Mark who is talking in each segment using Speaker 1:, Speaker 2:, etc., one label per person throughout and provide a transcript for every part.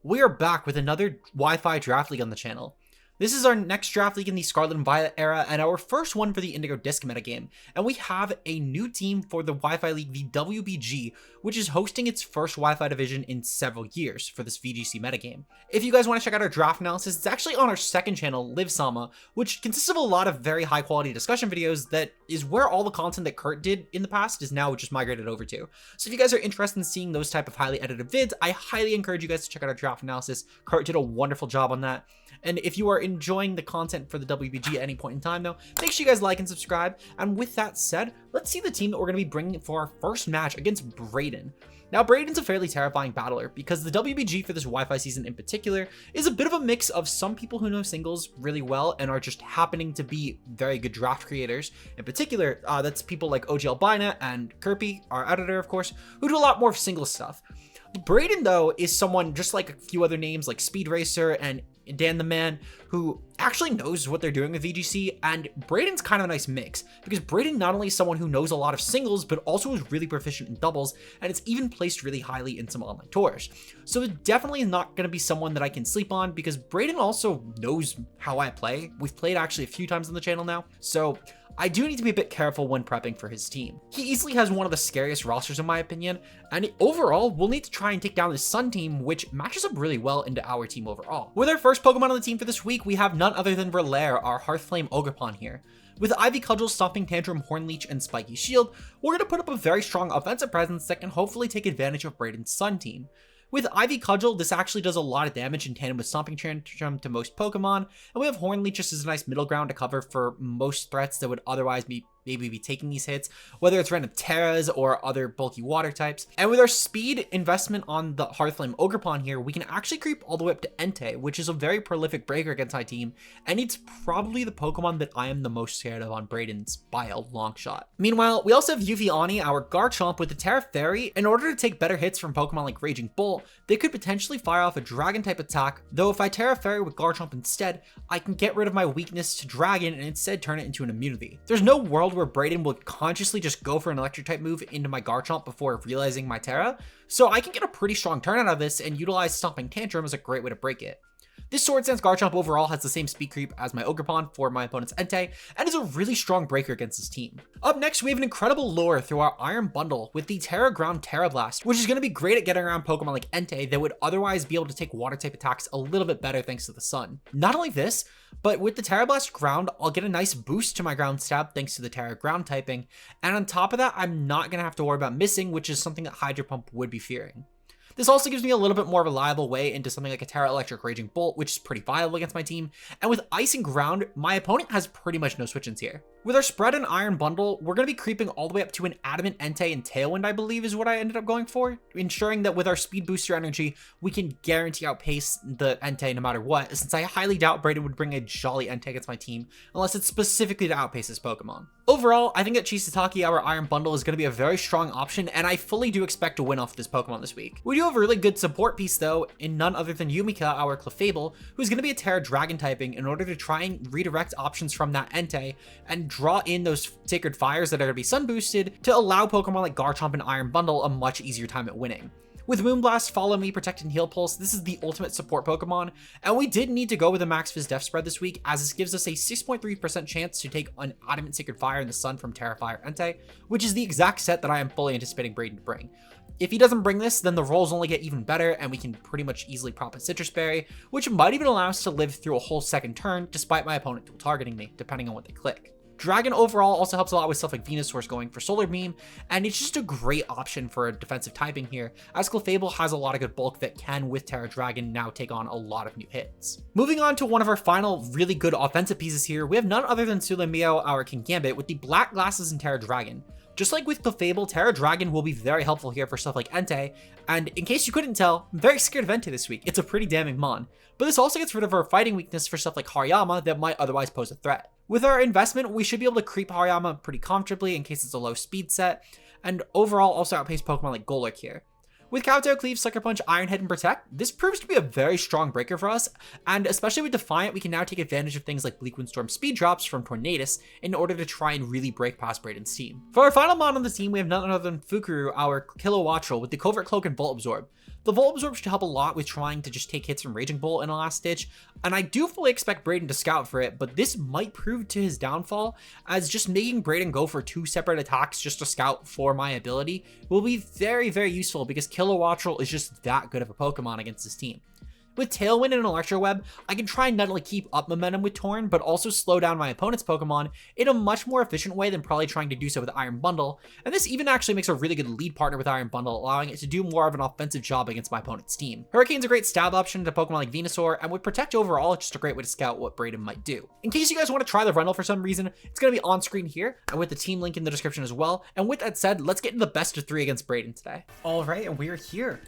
Speaker 1: we are back with another Wi-Fi Draft League on the channel. This is our next draft league in the Scarlet and Violet era and our first one for the Indigo Disc metagame. And we have a new team for the Wi-Fi League, the WBG, which is hosting its first Wi-Fi division in several years for this VGC metagame. If you guys want to check out our draft analysis, it's actually on our second channel, OliviaSama, which consists of a lot of very high quality discussion videos that is where all the content that Kurt did in the past is now just migrated over to. So if you guys are interested in seeing those type of highly edited vids, I highly encourage you guys to check out our draft analysis. Kurt did a wonderful job on that. And if you are enjoying the content for the WBG at any point in time though, make sure you guys like and subscribe. And with that said, let's see the team that we're going to be bringing for our first match against Braden. Now, Braden's a fairly terrifying battler because the WBG for this Wi-Fi season in particular is a bit of a mix of some people who know singles really well and are just happening to be very good draft creators. In particular, that's people like Ogerpon and Kirby, our editor, of course, who do a lot more of single stuff. Braden, though, is someone just like a few other names like Speed Racer and Dan the Man, who actually knows what they're doing with VGC, and Braden's kind of a nice mix, because Braden not only is someone who knows a lot of singles, but also is really proficient in doubles, and it's even placed really highly in some online tours. So it's definitely not going to be someone that I can sleep on, because Braden also knows how I play. We've played actually a few times on the channel now, so I do need to be a bit careful when prepping for his team. He easily has one of the scariest rosters in my opinion, and overall, we'll need to try and take down this Sun team, which matches up really well into our team overall. With our first Pokemon on the team for this week, we have none other than Ralaire, our Hearthflame Ogerpon here. With Ivy, Cudgel, Stomping Tantrum, Leech, and Spiky Shield, we're going to put up a very strong offensive presence that can hopefully take advantage of Braden's Sun team. With Ivy Cudgel, this actually does a lot of damage in tandem with Stomping Tantrum to most Pokemon, and we have Leech just as a nice middle ground to cover for most threats that would otherwise maybe be taking these hits, whether it's random Teras or other bulky water types. And with our speed investment on the Hearthflame Ogerpon here, we can actually creep all the way up to Entei, which is a very prolific breaker against my team, and it's probably the Pokemon that I am the most scared of on Braden's by a long shot. Meanwhile, we also have EuphyAni, our Garchomp, with the Tera Fairy. In order to take better hits from Pokemon like Raging Bolt, they could potentially fire off a Dragon type attack, though if I Tera Fairy with Garchomp instead, I can get rid of my weakness to Dragon and instead turn it into an immunity. There's no world where Braden will consciously just go for an electric type move into my Garchomp before realizing my Tera, so I can get a pretty strong turn out of this and utilize Stomping Tantrum as a great way to break it. This Sword Stance Garchomp overall has the same speed creep as my Ogerpon for my opponent's Entei, and is a really strong breaker against his team. Up next, we have an incredible lure through our Iron Bundle with the Tera Ground Tera Blast, which is going to be great at getting around Pokemon like Entei that would otherwise be able to take water type attacks a little bit better thanks to the Sun. Not only this, but with the Tera Blast Ground, I'll get a nice boost to my Ground Stab thanks to the Tera Ground typing, and on top of that, I'm not going to have to worry about missing, which is something that Hydro Pump would be fearing. This also gives me a little bit more reliable way into something like a Tera Electric Raging Bolt, which is pretty viable against my team. And with Ice and Ground, my opponent has pretty much no switch-ins here. With our Spread and Iron Bundle, we're going to be creeping all the way up to an Adamant, Entei, and Tailwind, I believe is what I ended up going for, ensuring that with our Speed Booster energy, we can guarantee outpace the Entei no matter what, since I highly doubt Braden would bring a Jolly Entei against my team, unless it's specifically to outpace his Pokemon. Overall, I think that ChisaTaki, our Iron Bundle, is going to be a very strong option, and I fully do expect to win off this Pokemon this week. We do have a really good support piece, though, in none other than Yumika, our Clefable, who's going to be a Tera Dragon typing in order to try and redirect options from that Entei and draw in those Sacred Fires that are going to be Sun boosted to allow Pokemon like Garchomp and Iron Bundle a much easier time at winning. With Moonblast, Follow Me, Protect, and Heal Pulse, this is the ultimate support Pokemon, and we did need to go with a Max Fizz Death Spread this week, as this gives us a 6.3% chance to take an Adamant Sacred Fire in the Sun from Tera Fire Entei, which is the exact set that I am fully anticipating Braden to bring. If he doesn't bring this, then the rolls only get even better, and we can pretty much easily prop a Citrus Berry, which might even allow us to live through a whole second turn, despite my opponent dual targeting me, depending on what they click. Dragon overall also helps a lot with stuff like Venusaur's going for Solar Beam, and it's just a great option for a defensive typing here, as Clefable has a lot of good bulk that can, with Tera Dragon, now take on a lot of new hits. Moving on to one of our final really good offensive pieces here, we have none other than Sulamio, our King Gambit, with the Black Glasses and Tera Dragon. Just like with Clefable, Tera Dragon will be very helpful here for stuff like Entei, and in case you couldn't tell, I'm very scared of Entei this week. It's a pretty damning mon, but this also gets rid of our fighting weakness for stuff like Hariyama that might otherwise pose a threat. With our investment, we should be able to creep Hariyama pretty comfortably in case it's a low speed set, and overall also outpace Pokemon like Golurk here. With Kowtow, Cleave, Sucker Punch, Iron Head, and Protect, this proves to be a very strong breaker for us, and especially with Defiant, we can now take advantage of things like Bleak Windstorm speed drops from Tornadus in order to try and really break past Braden's team. For our final mod on the team, we have none other than Fukuru, our Kilowattrel, with the Covert Cloak and Volt Absorb. The Volt Absorb should help a lot with trying to just take hits from Raging Bolt in a last ditch, and I do fully expect Brayden to scout for it, but this might prove to his downfall, as just making Brayden go for 2 separate attacks just to scout for my ability will be very, very useful because Kilowattrel is just that good of a Pokemon against this team. With Tailwind and Electroweb, I can try and not only keep up momentum with Torn, but also slow down my opponent's Pokemon in a much more efficient way than probably trying to do so with Iron Bundle, and this even actually makes a really good lead partner with Iron Bundle, allowing it to do more of an offensive job against my opponent's team. Hurricane's a great stab option to Pokemon like Venusaur, and with Protect overall, it's just a great way to scout what Brayden might do. In case you guys want to try the Rental for some reason, it's going to be on screen here, and with the team link in the description as well, and with that said, let's get into the best of 3 against Brayden today. Alright, and we're here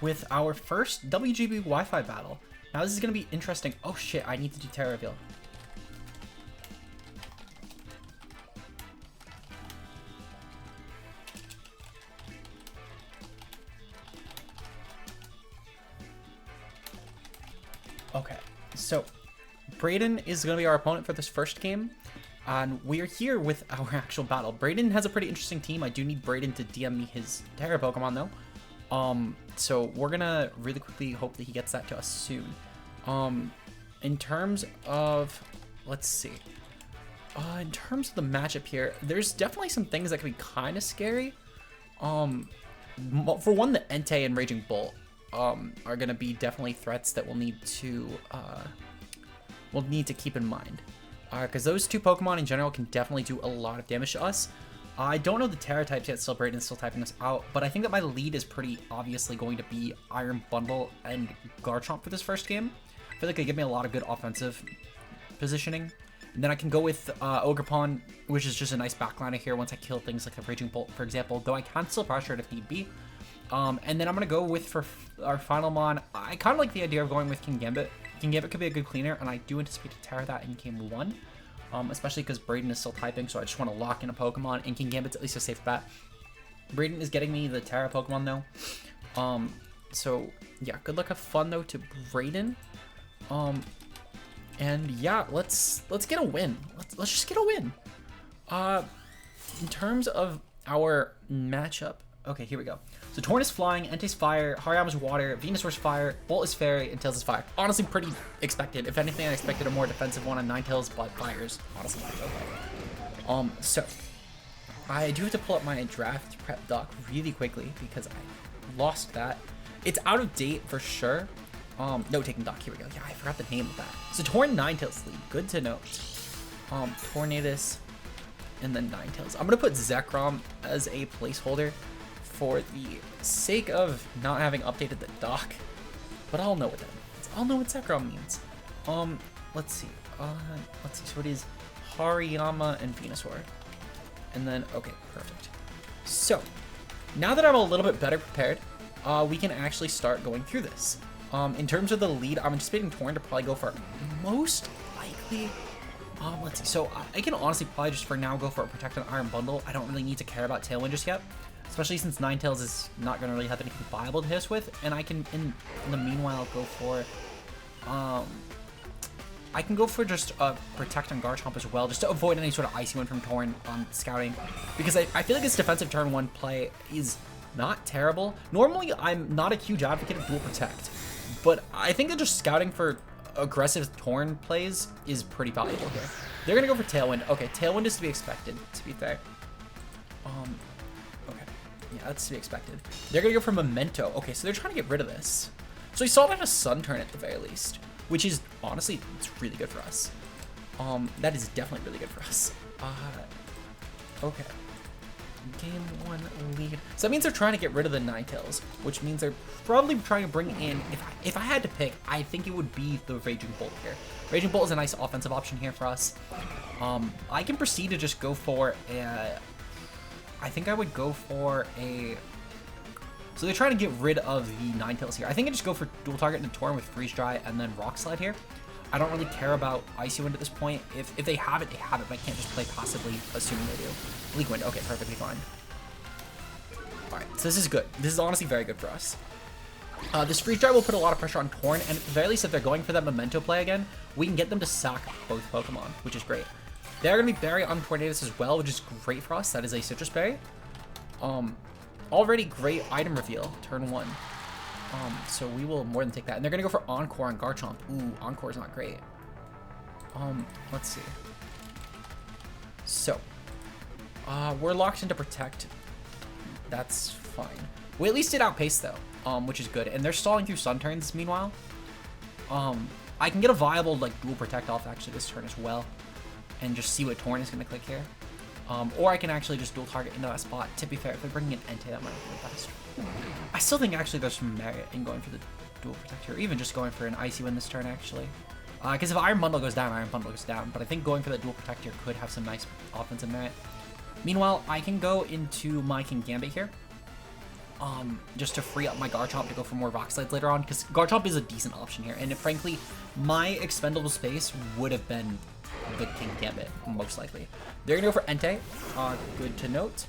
Speaker 1: with our first WGB Wi-Fi battle. Now this is going to be interesting. Oh shit, I need to do Tera reveal. Okay, so Brayden is going to be our opponent for this first game, and we are here with our actual battle. Brayden has a pretty interesting team. I do need Brayden to DM me his Tera Pokemon though. So we're gonna really quickly hope that he gets that to us soon. In terms of, let's see, in terms of the matchup here, there's definitely some things that could be kind of scary. For one, the Entei and Raging Bolt, are gonna be definitely threats that we'll need to keep in mind. Because those 2 Pokemon in general can definitely do a lot of damage to us. I don't know the Tera types yet, still Brayden's still typing us out, but I think that my lead is pretty obviously going to be Iron Bundle and Garchomp for this first game. I feel like they give me a lot of good offensive positioning. And then I can go with Ogerpon, which is just a nice backliner here once I kill things like a Raging Bolt, for example, though I can still pressure it if need be. And then I'm going to go with, for our final mon, I kind of like the idea of going with King Gambit. King Gambit could be a good cleaner, and I do anticipate to Tera that in game 1. Especially because Brayden is still typing, so I just want to lock in a Pokemon, and King Gambit's at least a safe bet. Brayden is getting me the Tera Pokemon though. So yeah, good luck, have fun though to Brayden. And yeah, let's get a win. Let's just get a win. In terms of our matchup, okay, here we go. So Torn is flying, Entei's fire, Hariyama's water, Venusaur's fire, Bolt is fairy, and Tails is fire. Honestly, pretty expected. If anything, I expected a more defensive one on Ninetales, but fire's honestly okay. So I do have to pull up my draft prep doc really quickly because I lost that. It's out of date for sure. No taking doc. Here we go. Yeah, I forgot the name of that. So Torn Ninetales lead. Good to know. Tornadus and then Ninetales. I'm gonna put Zekrom as a placeholder for the sake of not having updated the doc, but I'll know what that means. I'll know what Zekrom means. Let's see. So it is Hariyama and Venusaur. And then, okay, perfect. So, now that I'm a little bit better prepared, we can actually start going through this. In terms of the lead, I'm anticipating Torn to probably go for most likely. Let's see. So, I can honestly probably just for now go for a Protect and Iron Bundle. I don't really need to care about Tailwind just yet. Especially since Ninetales is not going to really have anything viable to hit us with. And I can, in the meanwhile, go for... I can go for just a Protect on Garchomp as well, just to avoid any sort of Icy Wind from Torn on scouting. Because I feel like this defensive turn 1 play is not terrible. Normally, I'm not a huge advocate of dual Protect. But I think that just scouting for aggressive Torn plays is pretty valuable here. They're going to go for Tailwind. Okay, Tailwind is to be expected, to be fair. Okay. Yeah, that's to be expected. They're going to go for Memento. Okay, so they're trying to get rid of this. So we saw that a Sun turn at the very least, which is, honestly, it's really good for us. That is definitely really good for us. Okay. Game 1 lead. So that means they're trying to get rid of the Ninetales, which means they're probably trying to bring in, if I had to pick, I think it would be the Raging Bolt here. Raging Bolt is a nice offensive option here for us. I can proceed to just go for a, I think I would go for a, so they're trying to get rid of the Ninetales here. I think I just go for dual target and Torn with Freeze Dry and then Rock Slide here. I don't really care about Icy Wind at this point. If they have it, they have it, but I can't just play passively assuming they do. League Wind, okay, perfectly fine. Alright, so this is good. This is honestly very good for us. This Freeze Dry will put a lot of pressure on Torn, and at the very least, if they're going for that Memento play again, we can get them to sack both Pokemon, which is great. They're going to be Berry on Tornadus as well, which is great for us. That is a Citrus Berry. Already great item reveal, turn 1. So we will more than take that. And they're gonna go for Encore on Garchomp. Ooh, Encore's not great. Let's see. So, we're locked into Protect. That's fine. We at least did outpace though, which is good. And they're stalling through Sun turns meanwhile. I can get a viable like dual Protect off actually this turn as well, and just see what Torn is gonna click here. Or I can actually just dual target into that spot. To be fair, if they're bringing an Entei, that might be the best. I still think actually there's some merit in going for the dual Protect here, or even just going for an Icy Wind this turn actually. Because if Iron Bundle goes down, Iron Bundle goes down. But I think going for the dual Protect here could have some nice offensive merit. Meanwhile, I can go into my King Gambit here. Just to free up my Garchomp to go for more Rock Slides later on, because Garchomp is a decent option here, and frankly, my expendable space would have been the King Gambit, most likely. They're gonna go for Entei, good to note.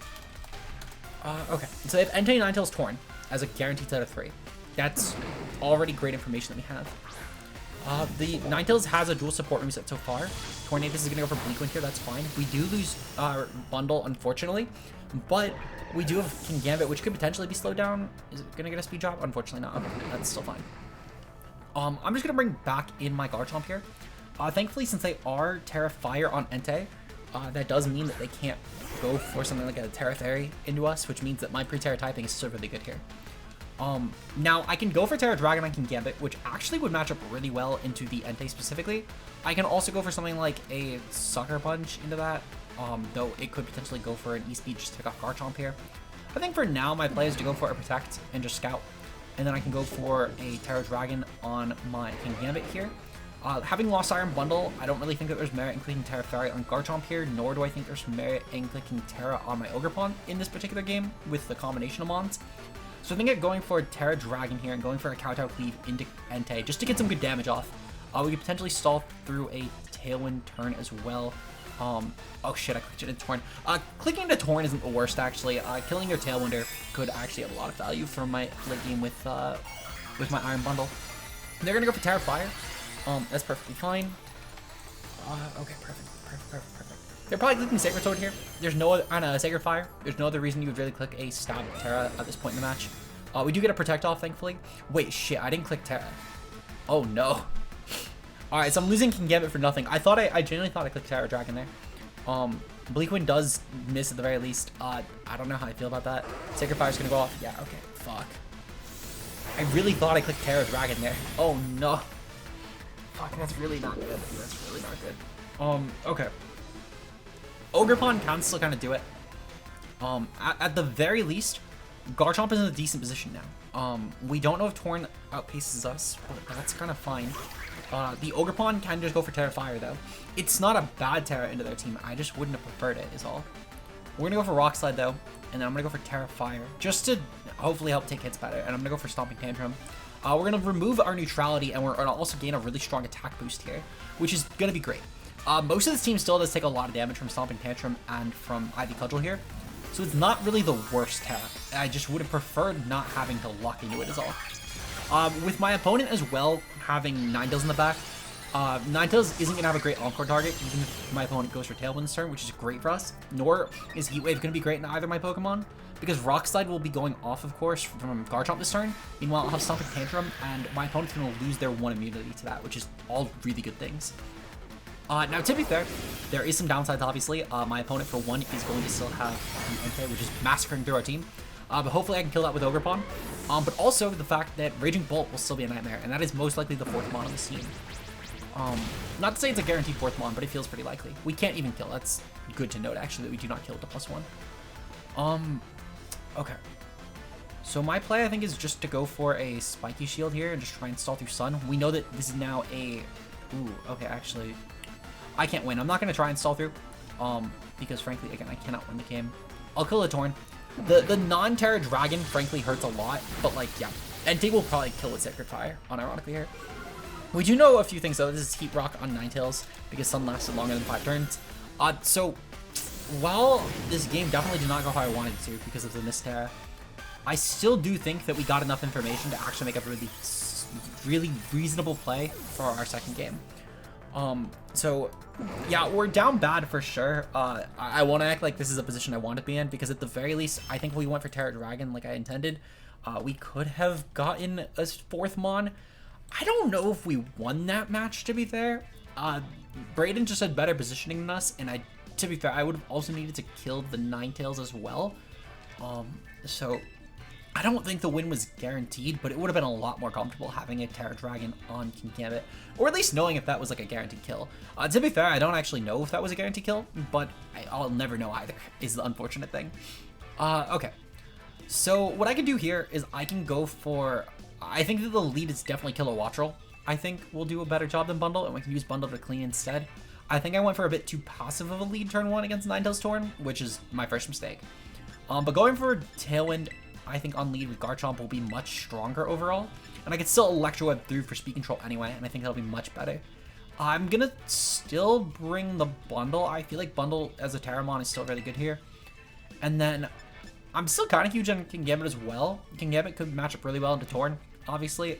Speaker 1: Okay, so they have Entei, Ninetales, Torn as a guaranteed set of 3. That's already great information that we have. The Ninetales has a dual support reset so far. Tornadus is gonna go for Bleak Wind here, that's fine. We do lose Bundle, unfortunately, but we do have King Gambit, which could potentially be slowed down. Is it gonna get a speed drop? Unfortunately not. Okay, that's still fine. I'm just gonna bring back in my Garchomp here. Thankfully, since they are Tera Fire on Entei, that does mean that they can't go for something like a Tera Fairy into us, which means that my pre-Tera typing is still really good here. Now I can go for Tera Dragon on King Gambit, which actually would match up really well into the Entei specifically. I can also go for something like a Sucker Punch into that, though it could potentially go for an E-Speed just to pick off Garchomp here. I think for now my play is to go for a Protect and just Scout, and then I can go for a Tera Dragon on my King Gambit here. Having lost Iron Bundle, I don't really think that there's merit in clicking Tera Fairy on Garchomp here, nor do I think there's merit in clicking Tera on my Ogerpon in this particular game with the combination of mons. So I think that going for a Tera Dragon here and going for a Kowtow Cleave into Entei just to get some good damage off, we could potentially stall through a Tailwind turn as well. Oh shit, I clicked it into Torn. Clicking into Torn isn't the worst actually. Killing your Tailwinder could actually have a lot of value for my late game with my Iron Bundle. They're gonna go for Tera Fire. That's perfectly fine. Okay, perfect. They're probably clicking Sacred Sword here. There's no other, Sacred Fire. There's no other reason you would really click a Stab Tera at this point in the match. We do get a Protect off, thankfully. Wait, shit, I didn't click Tera. Oh no. Alright, so I'm losing King Gambit for nothing. I genuinely thought I clicked Tera Dragon there. Bleak Wind does miss at the very least. I don't know how I feel about that. Sacred Fire's gonna go off. Yeah, okay, fuck. I really thought I clicked Tera Dragon there. Oh no. Fuck, that's really not good. That's really not good. Okay. Ogerpon can still kind of do it. At the very least, Garchomp is in a decent position now. We don't know if Torn outpaces us, but that's kind of fine. The Ogerpon can just go for Tera Fire though. It's not a bad Tera into their team. I just wouldn't have preferred it is all. We're gonna go for Rock Slide though, and then I'm gonna go for Tera Fire just to hopefully help take hits better. And I'm gonna go for Stomping Tantrum. We're gonna remove our neutrality, and we're gonna also gain a really strong attack boost here, which is gonna be great. Most of this team still does take a lot of damage from Stomping Tantrum and from Ivy Cudgel here, so it's not really the worst Tera. I just would have preferred not having to lock into it is all. With my opponent as well having Ninetales in the back, Ninetales isn't gonna have a great Encore target even if my opponent goes for Tailwind this turn, which is great for us, nor is Heat Wave gonna be great in either of my Pokemon, because Rock Slide will be going off, of course, from Garchomp this turn. Meanwhile, I'll have Stomping Tantrum, and my opponent's going to lose their 1 immunity to that, which is all really good things. Now, to be fair, there is some downsides, obviously. My opponent, for one, is going to still have an Entei, which is massacring through our team. But hopefully I can kill that with Ogerpon. But also the fact that Raging Bolt will still be a nightmare, and that is most likely the 4th mon on this team. Not to say it's a guaranteed 4th mon, but it feels pretty likely. We can't even kill. That's good to note, actually, that we do not kill with the +1. Okay. So my play, I think, is just to go for a Spiky Shield here and just try and stall through Sun. We know that this is now a... Ooh, okay, actually... I can't win. I'm not going to try and stall through. Because, frankly, again, I cannot win the game. I'll kill the Torn. The non-Tera Dragon, frankly, hurts a lot. But, like, yeah. Entei will probably kill with Sacred Fire, unironically here. We do know a few things, though. This is Heat Rock on Ninetales, because Sun lasted longer than 5 turns. So... While this game definitely did not go how I wanted it to because of the missed Tera, I still do think that we got enough information to actually make a really reasonable play for our second game. So yeah, we're down bad for sure. I want to act like this is a position I want to be in, because at the very least, I think we went for Tera Dragon like I intended. We could have gotten a 4th Mon. I don't know if we won that match, to be fair. Brayden just had better positioning than us, and to be fair, I would have also needed to kill the Ninetales as well. So I don't think the win was guaranteed, but it would have been a lot more comfortable having a Tera Dragon on Kingambit, or at least knowing if that was like a guaranteed kill. To be fair, I don't actually know if that was a guaranteed kill, but I'll never know either, is the unfortunate thing. Okay. So what I can do here is I can go for, I think that the lead is definitely Kilowattrel. I think we'll do a better job than Bundle, and we can use Bundle to clean instead. I think I went for a bit too passive of a lead turn 1 against Ninetales Torn, which is my first mistake. But going for Tailwind, I think on lead with Garchomp will be much stronger overall, and I can still Electroweb through for speed control anyway, and I think that'll be much better. I'm gonna still bring the Bundle. I feel like Bundle as a Terramon is still really good here. And then I'm still kind of huge on Kingambit as well. Kingambit could match up really well into Torn, obviously.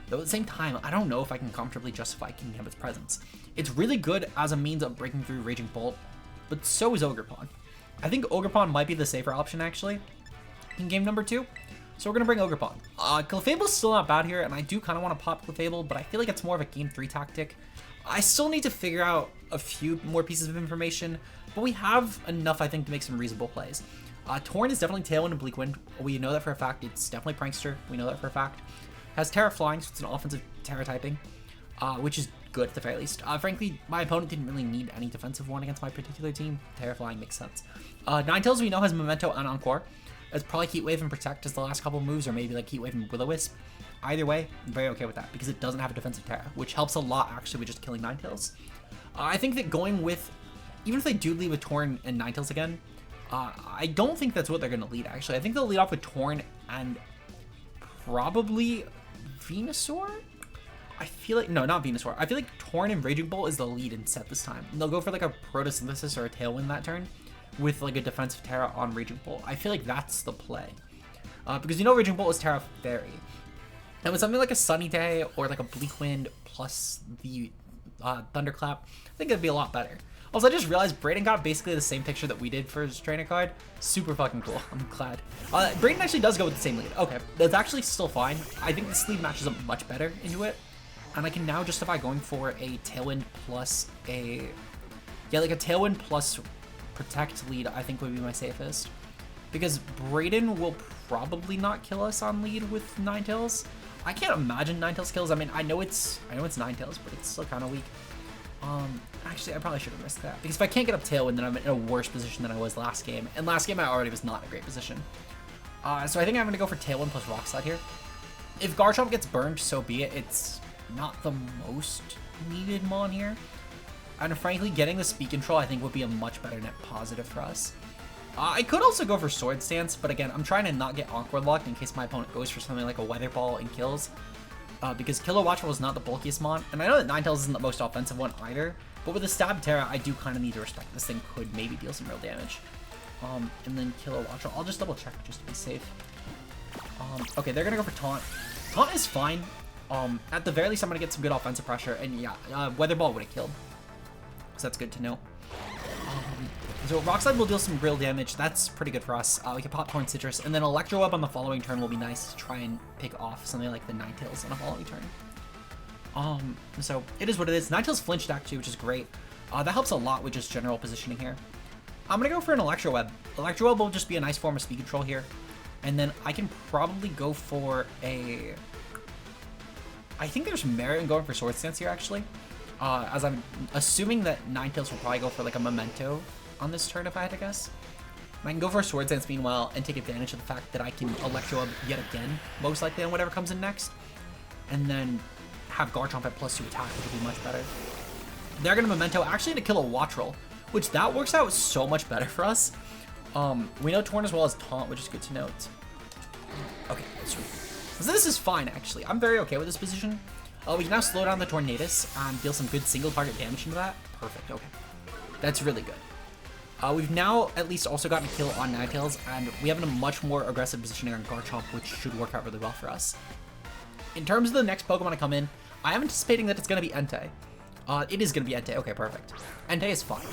Speaker 1: Though at the same time, I don't know if I can comfortably justify Kingambit's presence. It's really good as a means of breaking through Raging Bolt, but so is Ogerpon. I think Ogerpon might be the safer option actually in game number 2. So we're gonna bring Ogerpon. Clefable's still not bad here, and I do kind of want to pop Clefable, but I feel like it's more of a game 3 tactic. I still need to figure out a few more pieces of information, but we have enough, I think, to make some reasonable plays. Torn is definitely Tailwind and Bleak Wind. We know that for a fact. It's definitely Prankster. We know that for a fact. Has Tera Flying, so it's an offensive Tera typing, which is good at the very least. Frankly, my opponent didn't really need any defensive one against my particular team. Tera Flying makes sense. Ninetales we know has Memento and Encore. It's probably Heat Wave and Protect as the last couple moves, or maybe like Heat Wave and Will-O-Wisp. Either way, I'm very okay with that because it doesn't have a defensive Tera, which helps a lot actually with just killing Ninetales. I think that going with, even if they do lead with Torn and Ninetales again, I don't think that's what they're going to lead actually. I think they'll lead off with Torn and probably Venusaur? I feel like, no, not Venusaur. I feel like Torn and Raging Bolt is the lead in set this time. And they'll go for like a Photosynthesis or a Tailwind that turn with like a defensive Tera on Raging Bolt. I feel like that's the play. Because you know Raging Bolt is Tera Fairy. And with something like a Sunny Day or like a Bleak Wind plus the Thunderclap, I think it'd be a lot better. Also, I just realized Brayden got basically the same picture that we did for his trainer card. Super fucking cool. I'm glad. Brayden actually does go with the same lead. Okay, that's actually still fine. I think this lead matches up much better into it. And I can now justify going for a Tailwind plus a... Yeah, like a Tailwind plus Protect lead I think would be my safest. Because Brayden will probably not kill us on lead with Ninetales. I can't imagine Ninetales kills. I mean, I know it's Ninetales, but it's still kind of weak. Actually, I probably should have risked that. Because if I can't get up Tailwind, then I'm in a worse position than I was last game. And last game, I already was not in a great position. So I think I'm going to go for Tailwind plus Rock Slide here. If Garchomp gets burned, so be it. It's not the most needed Mon here. And frankly, getting the speed control, I think, would be a much better net positive for us. I could also go for Sword Stance, but again, I'm trying to not get Awkward Locked in case my opponent goes for something like a Weather Ball and kills. Because Kilowattrel is not the bulkiest Mon, and I know that Ninetales isn't the most offensive one either, but with the Stab Tera, I do kind of need to respect this thing could maybe deal some real damage. And then Kilowattrel, I'll just double check just to be safe. Okay, they're gonna go for Taunt. Taunt is fine. At the very least, I'm gonna get some good offensive pressure, and yeah, Weather Ball would have killed. So that's good to know. So Rock Slide will deal some real damage. That's pretty good for us. We can pop Torn Citrus, and then Electroweb on the following turn will be nice to try and pick off something like the Ninetales on a following turn. So it is what it is. Ninetales flinched actually, which is great. That helps a lot with just general positioning here. I'm gonna go for an Electroweb. Electroweb will just be a nice form of speed control here, and then I can probably go for a... I think there's merit in going for Sword Stance here actually, as I'm assuming that Ninetales will probably go for like a Memento on this turn if I had to guess. I can go for a Sword Dance meanwhile and take advantage of the fact that I can Electroweb yet again, most likely on whatever comes in next, and then have Garchomp at +2 attack, which would be much better. They're going to Memento actually to Kilowattrel, which that works out so much better for us. We know Torn as well as Taunt, which is good to note. Okay, sweet. So this is fine actually. I'm very okay with this position. We can now slow down the Tornadus and deal some good single target damage into that. Perfect, okay. That's really good. We've now at least also gotten a kill on Ninetales, and we have a much more aggressive positioning on Garchomp, which should work out really well for us. In terms of the next Pokemon to come in, I am anticipating that it's going to be Entei. It is going to be Entei. Okay, perfect. Entei is fine.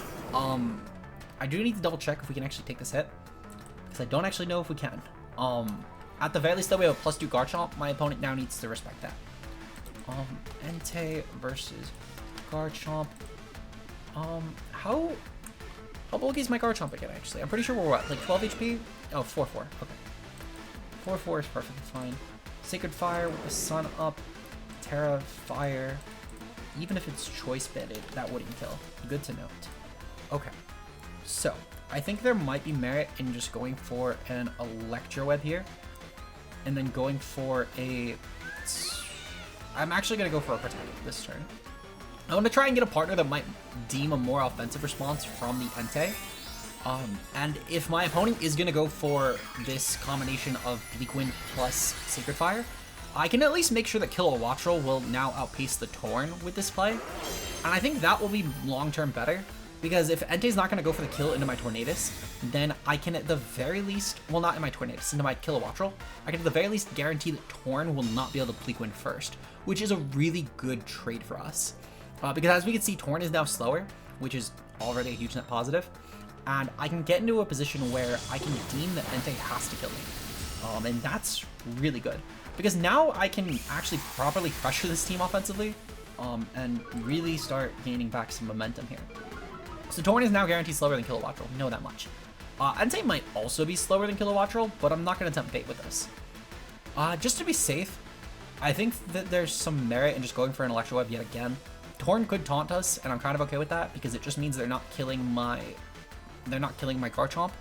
Speaker 1: I do need to double check if we can actually take this hit, because I don't actually know if we can. At the very least, though, we have a +2 Garchomp. My opponent now needs to respect that. Entei versus Garchomp. How bulky is my Garchomp again, actually? I'm pretty sure we're what, like 12 HP? Oh, 4-4. Okay. 4-4 is perfectly fine. Sacred Fire with the sun up. Tera Fire. Even if it's Choice Banded, that wouldn't kill. Good to note. Okay. So, I think there might be merit in just going for an Electroweb here. And then going for a... I'm actually going to go for a Protect this turn. I want to try and get a partner that might deem a more offensive response from the Entei. And if my opponent is going to go for this combination of Bleak Wind plus Sacred Fire, I can at least make sure that Kilowattrel will now outpace the Torn with this play. And I think that will be long-term better, because if Entei's not going to go for the kill into my Tornadus, then I can at the very least, well, not in my Tornadus, into my Kilowattrel, I can at the very least guarantee that Torn will not be able to Bleak Wind first, which is a really good trade for us. Because as we can see, Torn is now slower, which is already a huge net positive, and I can get into a position where I can deem that Entei has to kill me. And that's really good, because now I can actually properly pressure this team offensively, and really start gaining back some momentum here. So Torn is now guaranteed slower than Kilowattrel, we know that much. Entei might also be slower than Kilowattrel, but I'm not going to tempt fate with this. Just to be safe, I think that there's some merit in just going for an Electroweb yet again. Torn could taunt us, and I'm kind of okay with that, because it just means they're not killing my Garchomp.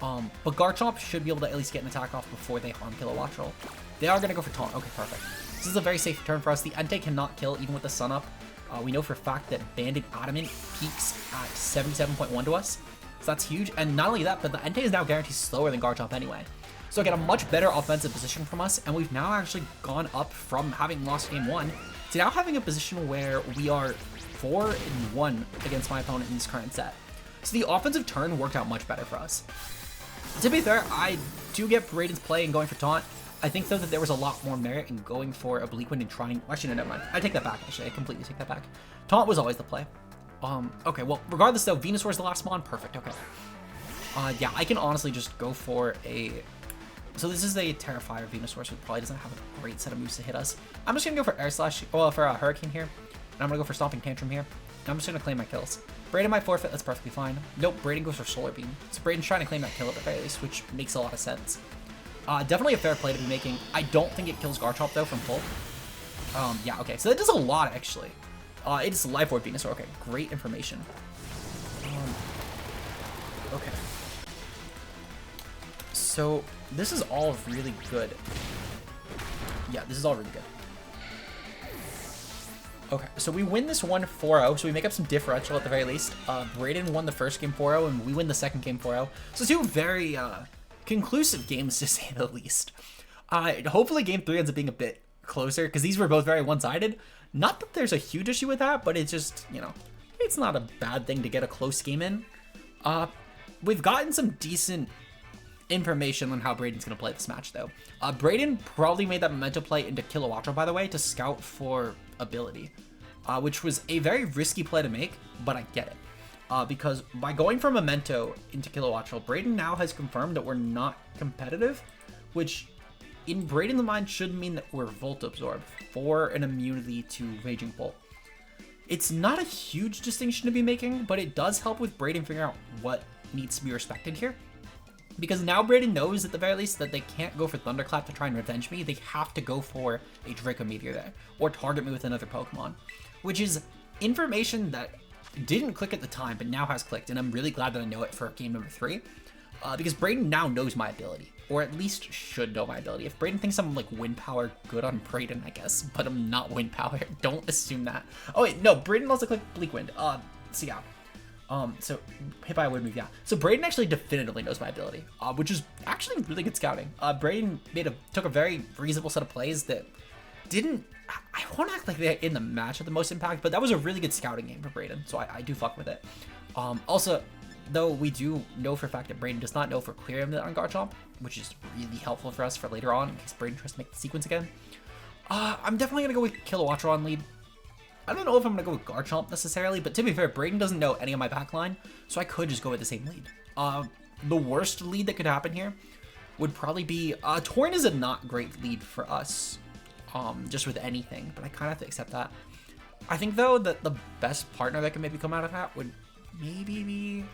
Speaker 1: But Garchomp should be able to at least get an attack off before they harm Kilowattrel. They are going to go for taunt. Okay, perfect. This is a very safe turn for us. The Entei cannot kill even with the sun up. We know for a fact that Banded Adamant peaks at 77.1 to us, so that's huge. And not only that, but the Entei is now guaranteed slower than Garchomp anyway. So again, a much better offensive position from us, and we've now actually gone up from having lost game 1 to now having a position where we are 4-1 against my opponent in this current set. So the offensive turn worked out much better for us. To be fair, I do get Brayden's play and going for taunt. I think, though, that there was a lot more merit in going for a Bleak Wind and trying... Actually, no, never mind. I take that back, actually. I completely take that back. Taunt was always the play. Okay, well, regardless, though, Venusaur's the last spawn. Perfect, okay. Yeah, I can honestly just go for a... So this is a Tera Fire Venusaur, so it probably doesn't have a great set of moves to hit us. I'm just going to go for Air Slash... Well, for a Hurricane here. And I'm going to go for Stomping Tantrum here. And I'm just going to claim my kills. Brayden might forfeit, that's perfectly fine. Nope, Brayden goes for Solar Beam. So Brayden's trying to claim that kill at the very least, which makes a lot of sense. Definitely a fair play to be making. I don't think it kills Garchomp, though, from full. Yeah, okay, so that does a lot, actually. It's Life Orb Venusaur. Okay, great information. Okay. So, this is all really good. Yeah, this is all really good. Okay, so we win this one 4-0, so we make up some differential at the very least. Brayden won the first game 4-0, and we win the second game 4-0. So two very conclusive games, to say the least. Hopefully game 3 ends up being a bit closer, because these were both very one-sided. Not that there's a huge issue with that, but it's just, you know, it's not a bad thing to get a close game in. We've gotten some decent information on how Brayden's going to play this match, though. Brayden probably made that Memento play into Kilowattrel, by the way, to scout for ability, which was a very risky play to make, but I get it. Because by going from Memento into Kilowattrel, Brayden now has confirmed that we're not competitive, which in Brayden's mind should mean that we're Volt Absorb for an immunity to Raging Bolt. It's not a huge distinction to be making, but it does help with Brayden figuring out what needs to be respected here. Because now Brayden knows at the very least that they can't go for Thunderclap to try and revenge me. They have to go for a Draco Meteor there, or target me with another Pokemon, which is information that didn't click at the time, but now has clicked, and I'm really glad that I know it for game number 3, because Brayden now knows my ability, or at least should know my ability. If Brayden thinks I'm like Wind Power, good on Brayden, I guess, but I'm not Wind Power. Don't assume that. Oh wait, no, Brayden also clicked Bleak Wind. So yeah. So hit by a wind move, yeah. So Brayden actually definitively knows my ability, which is actually really good scouting. Brayden took a very reasonable set of plays that didn't, I won't act like they're in the match at the most impact, but that was a really good scouting game for Brayden, so I do fuck with it. Also, though, we do know for a fact that Brayden does not know for Clear Immunity on Garchomp, which is really helpful for us for later on in case Brayden tries to make the sequence again. I'm definitely going to go with Kilowattrel on lead. I don't know if I'm going to go with Garchomp necessarily, but to be fair, Brayden doesn't know any of my backline, so I could just go with the same lead. The worst lead that could happen here would probably be, Torn is a not great lead for us, just with anything, but I kind of have to accept that. I think though that the best partner that could maybe come out of that would maybe be,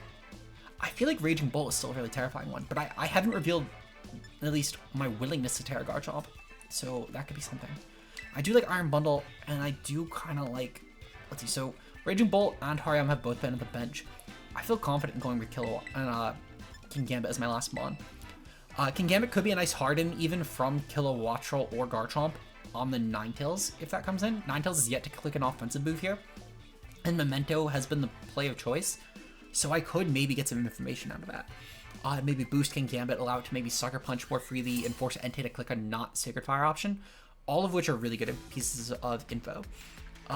Speaker 1: I feel like Raging Bolt is still a really terrifying one, but I haven't revealed at least my willingness to Tera Garchomp, so that could be something. I do like Iron Bundle, and I do kind of like, let's see, so Raging Bolt and Hariyama have both been on the bench. I feel confident in going with Kilowatt and Kingambit as my last mon. Kingambit could be a nice harden even from Kilowattrel or Garchomp on the Ninetales if that comes in. Ninetales is yet to click an offensive move here, and Memento has been the play of choice, so I could maybe get some information out of that. Maybe boost Kingambit, allow it to maybe Sucker Punch more freely, and force Entei to click a not Sacred Fire option, all of which are really good pieces of info.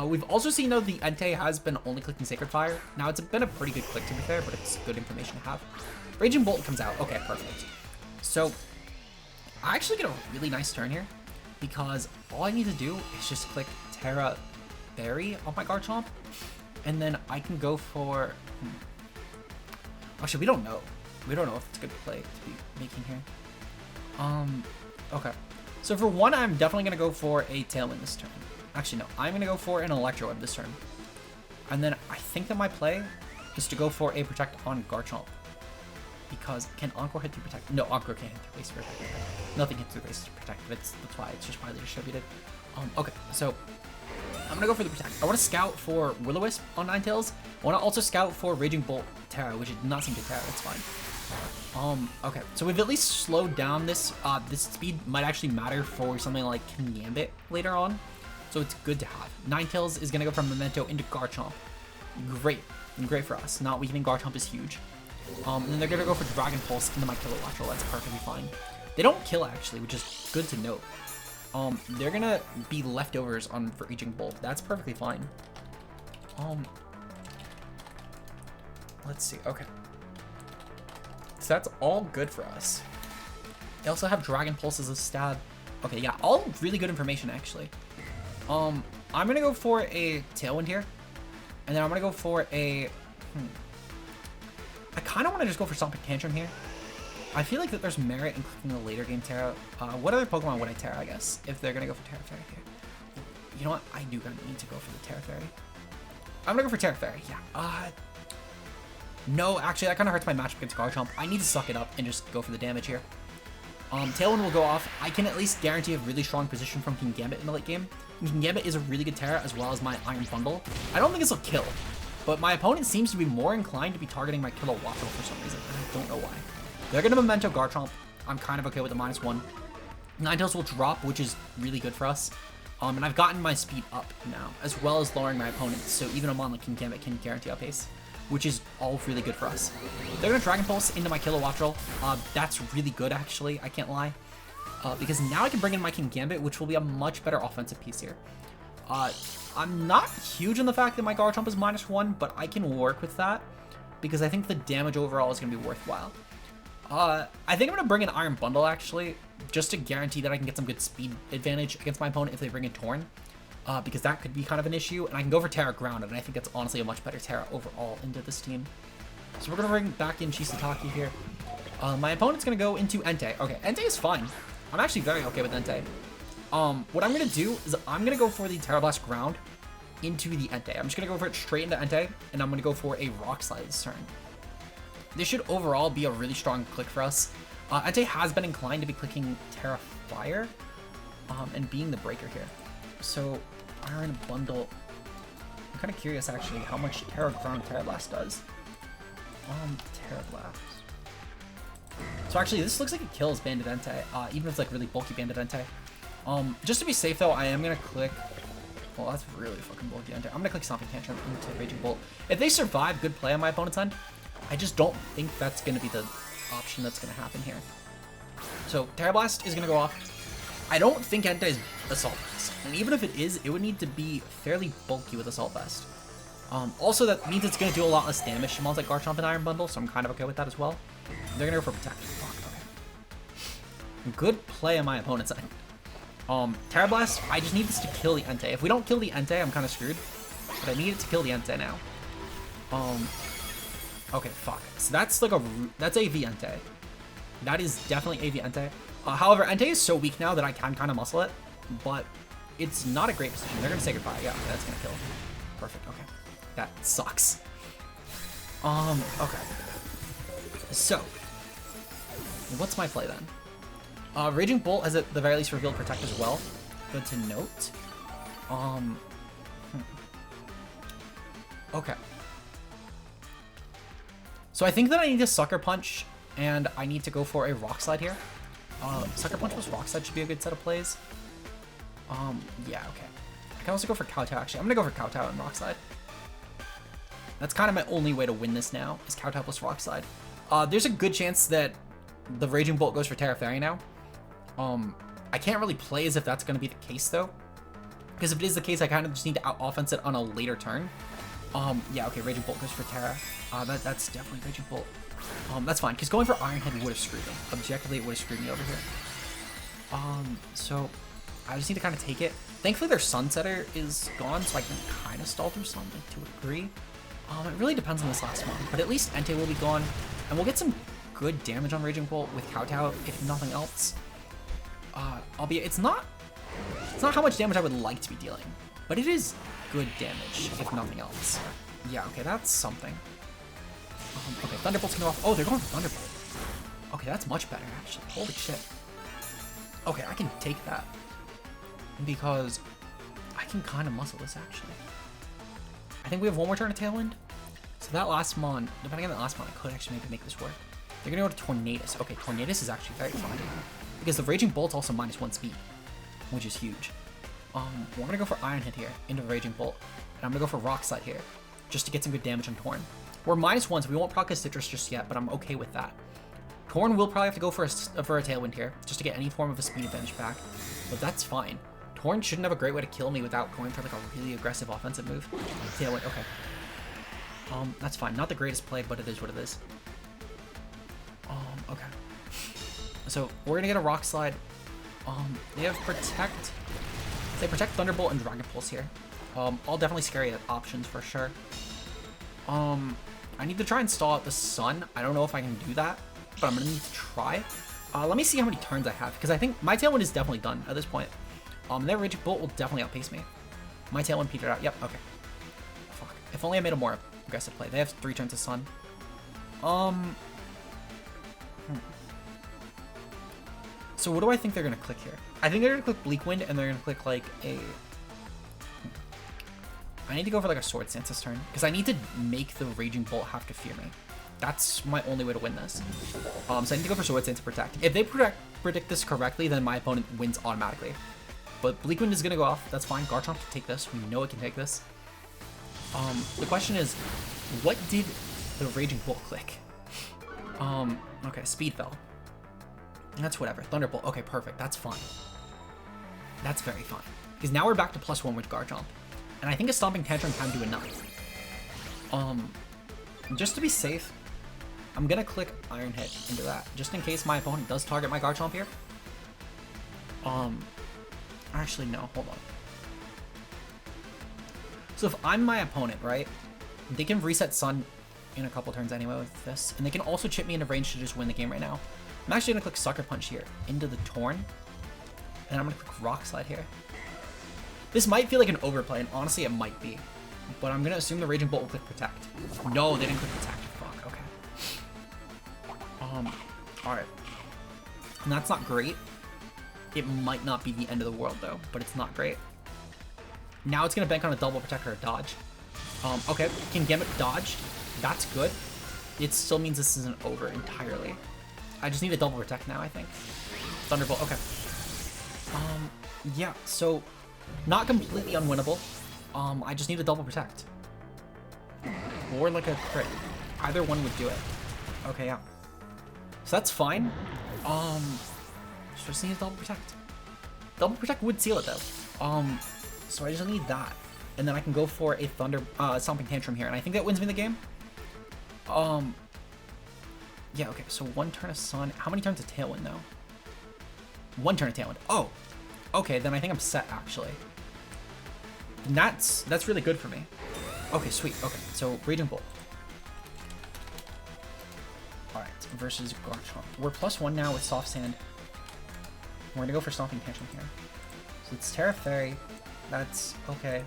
Speaker 1: We've also seen though the Entei has been only clicking Sacred Fire. Now it's been a pretty good click to be fair, but it's good information to have. Raging Bolt comes out. Okay, perfect. So I actually get a really nice turn here because all I need to do is just click Tera Berry on my Garchomp, and then I can go for. Actually, we don't know. We don't know if it's a good play to be making here. Okay. So for one, I'm definitely gonna go for a Tailwind this turn. Actually, no, I'm gonna go for an Electroweb this turn. And then I think that my play is to go for a Protect on Garchomp. Because can Encore hit through Protect? No, Encore can't hit through base to protect. Nothing hits through base to protect. That's why it's just widely distributed. Okay, so I'm gonna go for the Protect. I want to scout for Will-O-Wisp on Ninetales. I want to also scout for Raging Bolt Tera, which did not seem to Tera. That's fine. Okay, so we've at least slowed down this. This speed might actually matter for something like Kingambit later on, so it's good to have. Ninetales is gonna go from Memento into Garchomp. Great for us. Not weakening Garchomp is huge. And then they're gonna go for Dragon Pulse into my Kilowattrel. That's perfectly fine. They don't kill actually, which is good to note. They're gonna be leftovers on Raging Bolt. That's perfectly fine. Let's see. Okay. So that's all good for us. They also have Dragon Pulse as a stab. Okay, yeah, all really good information actually. I'm gonna go for a Tailwind here, and then I'm gonna go for a. I kind of want to just go for Stomping Tantrum here. I feel like that there's merit in clicking the later game Tera. What other Pokemon would I Tera, I guess, if they're gonna go for Tera Fairy here? You know what? I do gonna need to go for the Tera Fairy. I'm gonna go for Tera Fairy. Yeah. No, actually, that kind of hurts my matchup against Garchomp. I need to suck it up and just go for the damage here. Tailwind will go off. I can at least guarantee a really strong position from Kingambit in the late game. And Kingambit is a really good Tera as well as my Iron Bundle. I don't think this will kill, but my opponent seems to be more inclined to be targeting my Kilowattrel for some reason. I don't know why. They're going to Memento Garchomp. I'm kind of okay with the -1. Ninetales will drop, which is really good for us. And I've gotten my speed up now, as well as lowering my opponents, so even a mon like Kingambit can guarantee outpace, which is all really good for us. They're going to Dragon Pulse into my Kilowattrel. That's really good, actually. I can't lie. Because now I can bring in my Kingambit, which will be a much better offensive piece here. I'm not huge on the fact that my Garchomp is -1, but I can work with that because I think the damage overall is going to be worthwhile. I think I'm going to bring an Iron Bundle, actually, just to guarantee that I can get some good speed advantage against my opponent if they bring in Torn, because that could be kind of an issue, and I can go for Tera Grounded, and I think that's honestly a much better Tera overall into this team. So we're going to bring back in ChisaTaki here. My opponent's going to go into Entei. Okay, Entei is fine. I'm actually very okay with Entei. What I'm going to do is I'm going to go for the Tera Blast Ground into the Entei. I'm just going to go for it straight into Entei, and I'm going to go for a Rock Slide this turn. This should overall be a really strong click for us. Entei has been inclined to be clicking Tera Fire and being the breaker here. So Iron Bundle. I'm kind of curious actually how much Tera Ground Tera Blast does. Tera Blast. So actually this looks like it kills Banded Entei, even if it's like really bulky Banded Entei. Just to be safe though, I am gonna click. Well, that's really fucking bulky Entei. I'm gonna click Stomping Tantrum into Raging Bolt. If they survive, good play on my opponent's end. I just don't think that's going to be the option that's going to happen here. So, Tera Blast is going to go off. I don't think Entei is Assault Vest. And even if it is, it would need to be fairly bulky with Assault Vest. Also, that means it's going to do a lot less damage to mons like Garchomp and Iron Bundle, so I'm kind of okay with that as well. They're going to go for Protect. Fuck, okay. Good play on my opponent's end. Tera Blast, I just need this to kill the Entei. If we don't kill the Entei, I'm kind of screwed. But I need it to kill the Entei now. Okay, fuck. So that's like that's a V Entei. That is definitely AV Entei. However, Entei is so weak now that I can kind of muscle it, but it's not a great position. They're going to say goodbye. Yeah, that's going to kill. Perfect. Okay. That sucks. Okay. So, what's my play then? Raging Bolt has at the very least revealed Protect as well. Good to note. Okay. So I think that I need to Sucker Punch, and I need to go for a Rock Slide here. Sucker Punch plus Rock Slide should be a good set of plays. Yeah, okay. I can also go for Kowtow, actually. I'm gonna go for Kowtow and Rock Slide. That's kind of my only way to win this now, is Kowtow plus Rock Slide. There's a good chance that the Raging Bolt goes for Tera Fairy now. I can't really play as if that's gonna be the case, though. Because if it is the case, I kind of just need to out-offense it on a later turn. Yeah, okay, Raging Bolt goes for Tera. That's definitely Raging Bolt. That's fine, because going for Iron Head would have screwed me. Objectively, it would have screwed me over here. So I just need to kind of take it. Thankfully, their Sunsetter is gone, so I can kind of stall through something to a degree. It really depends on this last one, but at least Entei will be gone, and we'll get some good damage on Raging Bolt with Kowtow, if nothing else. Albeit, it's not how much damage I would like to be dealing, but it is good damage, if nothing else. Yeah, okay, that's something. Okay, Thunderbolt's gonna go off. Oh, they're going for Thunderbolt. Okay, that's much better, actually. Holy shit. Okay, I can take that. Because I can kind of muscle this, actually. I think we have one more turn of Tailwind. So that last mon, depending on that last mon, I could actually maybe make this work. They're gonna go to Tornadus. Okay, Tornadus is actually very fun. Because the Raging Bolt's also -1 speed, which is huge. We're gonna go for Iron Head here into the Raging Bolt. And I'm gonna go for Rock Slide here, just to get some good damage on Torn. We're -1, so we won't proc a Citrus just yet, but I'm okay with that. Torn will probably have to go for a Tailwind here, just to get any form of a speed advantage back, but that's fine. Torn shouldn't have a great way to kill me without going for like a really aggressive offensive move. Tailwind, okay. That's fine. Not the greatest play, but it is what it is. Okay. So we're gonna get a Rock Slide. They have Protect. They Protect, Thunderbolt, and Dragon Pulse here. All definitely scary options for sure. I need to try and stall out the Sun. I don't know if I can do that, but I'm gonna need to try. Let me see how many turns I have, because I think my Tailwind is definitely done at this point. Their Raging Bolt will definitely outpace me. My Tailwind petered out. Yep, okay. Fuck. If only I made a more aggressive play. They have 3 turns of Sun. So what do I think they're gonna click here? I think they're gonna click Bleak Wind, and they're gonna click like a... I need to go for like a Sword Stance this turn, because I need to make the Raging Bolt have to fear me. That's my only way to win this. So I need to go for Sword Stance to Protect. If they predict this correctly, then my opponent wins automatically. But Bleak Wind is gonna go off. That's fine. Garchomp can take this. We know it can take this. The question is, what did the Raging Bolt click? Okay, Speed fell. That's whatever. Thunderbolt. Okay, perfect. That's fine. That's very fine. Because now we're back to +1 with Garchomp. And I think a Stomping Tantrum can do enough. Just to be safe, I'm gonna click Iron Head into that, just in case my opponent does target my Garchomp here. Actually, no, hold on. So if I'm my opponent, right, they can reset Sun in a couple turns anyway with this, and they can also chip me into range to just win the game right now. I'm actually gonna click Sucker Punch here into the Torn, and I'm gonna click Rock Slide here. This might feel like an overplay, and honestly, it might be. But I'm gonna assume the Raging Bolt will click Protect. No, they didn't click Protect. Fuck, okay. Alright. And that's not great. It might not be the end of the world, though, but it's not great. Now it's gonna bank on a double Protect or a Dodge. Okay, can Gambit dodge? That's good. It still means this isn't over entirely. I just need a double Protect now, I think. Thunderbolt, okay. Yeah, so not completely unwinnable. I just need a double Protect. Or like a crit. Either one would do it. Okay, yeah. So that's fine. Just need a double Protect. Double Protect would seal it though. So I just need that. And then I can go for a Stomping Tantrum here, and I think that wins me the game. Yeah, okay, so 1 turn of Sun. How many turns of Tailwind though? 1 turn of Tailwind. Oh! Okay, then I think I'm set actually. And that's really good for me. Okay, sweet. Okay, so Raging Bolt. Alright. versus Garchomp. We're +1 now with Soft Sand. We're gonna go for Stomping Tantrum here. So it's Tera Fairy. That's okay.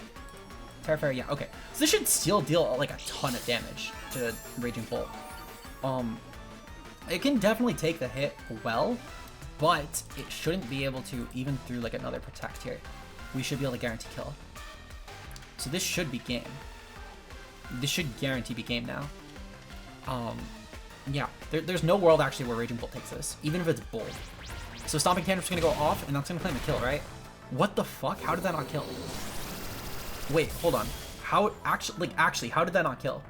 Speaker 1: Tera Fairy, yeah, okay. So this should still deal like a ton of damage to Raging Bolt. It can definitely take the hit well, but it shouldn't be able to even through like another Protect here. We should be able to guarantee kill. So this should be game. This should guarantee be game now. Yeah, there's no world actually where Raging Bolt takes this, even if it's bold. So Stomping Tantrum's gonna go off, and that's gonna claim a kill, right? What the fuck? How did that not kill? Wait, hold on. How actually, how did that not kill?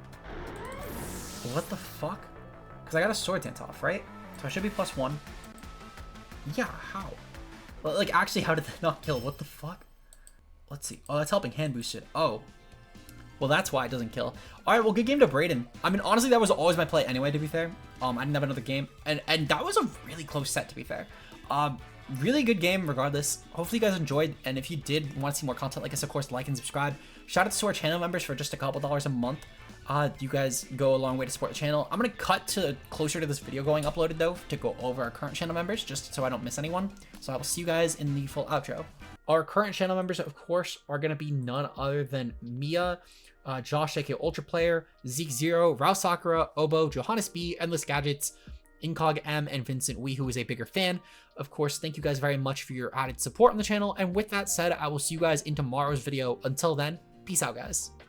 Speaker 1: What the fuck? Because I got a Sword Dance off, right? So I should be +1. Yeah, how? Well, like, actually, how did that not kill? What the fuck? Let's see. Oh, that's helping hand boosted. Oh. Well, that's why it doesn't kill. All right, well, good game to Brayden. I mean, honestly, that was always my play anyway, to be fair. I didn't have another game. And that was a really close set, to be fair. Really good game, regardless. Hopefully, you guys enjoyed. And if you did want to see more content like this, of course, like and subscribe. Shout out to our channel members for just a couple dollars a month. You guys go a long way to support the channel. I'm going to cut to closer to this video going uploaded, though, to go over our current channel members, just so I don't miss anyone. So I will see you guys in the full outro. Our current channel members, of course, are going to be none other than Mia, Josh, aka Ultra Player, Zeke Zero, Rao Sakura, Obo, Johannes B, Endless Gadgets, Incog M, and Vincent Wee, who is a bigger fan. Of course, thank you guys very much for your added support on the channel. And with that said, I will see you guys in tomorrow's video. Until then, peace out, guys.